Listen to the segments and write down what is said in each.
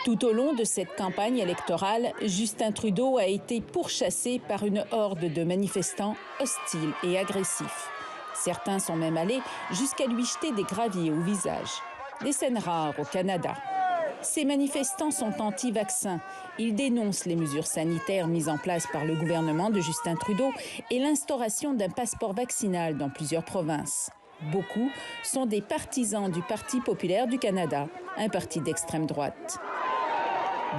Tout au long de cette campagne électorale, Justin Trudeau a été pourchassé par une horde de manifestants hostiles et agressifs. Certains sont même allés jusqu'à lui jeter des graviers au visage. Des scènes rares au Canada. Ces manifestants sont anti-vaccins. Ils dénoncent les mesures sanitaires mises en place par le gouvernement de Justin Trudeau et l'instauration d'un passeport vaccinal dans plusieurs provinces. Beaucoup sont des partisans du Parti populaire du Canada, un parti d'extrême droite.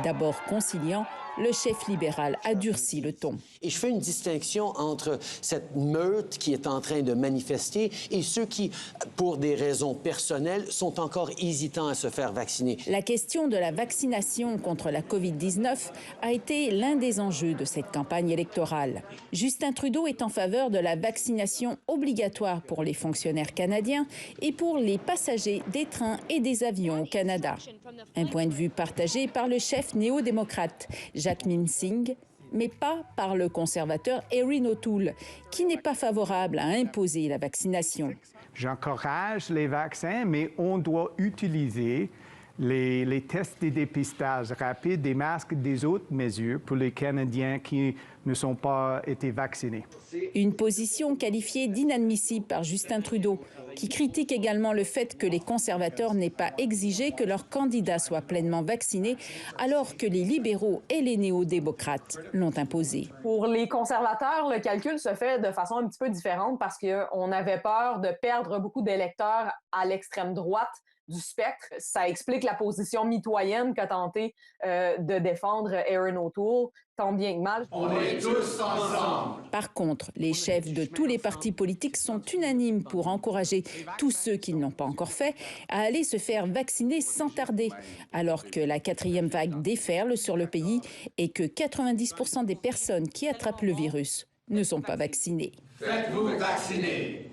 D'abord conciliant, le chef libéral a durci le ton. Et je fais une distinction entre cette meute qui est en train de manifester et ceux qui, pour des raisons personnelles, sont encore hésitants à se faire vacciner. La question de la vaccination contre la COVID-19 a été l'un des enjeux de cette campagne électorale. Justin Trudeau est en faveur de la vaccination obligatoire pour les fonctionnaires canadiens et pour les passagers des trains et des avions au Canada. Un point de vue partagé par le chef néo-démocrate Jackmin Singh, mais pas par le conservateur Erin O'Toole, qui n'est pas favorable à imposer la vaccination. J'encourage les vaccins, mais on doit utiliser les tests de dépistage rapide, des masques, des autres mesures pour les Canadiens qui ne sont pas été vaccinés. Une position qualifiée d'inadmissible par Justin Trudeau, qui critique également le fait que les conservateurs n'aient pas exigé que leurs candidats soient pleinement vaccinés, alors que les libéraux et les néo-démocrates l'ont imposé. Pour les conservateurs, le calcul se fait de façon un petit peu différente parce qu'on avait peur de perdre beaucoup d'électeurs à l'extrême droite du spectre. Ça explique la position mitoyenne qu'a tenté de défendre Erin O'Toole, tant bien que mal. On est tous ensemble. Par contre, les chefs de tous les partis politiques sont unanimes pour encourager tous ceux qui ne l'ont pas encore fait à aller se faire vacciner sans tarder, alors que la 4e vague déferle sur le pays et que 90% des personnes qui attrapent le virus ne sont pas vaccinées. Faites-vous vacciner.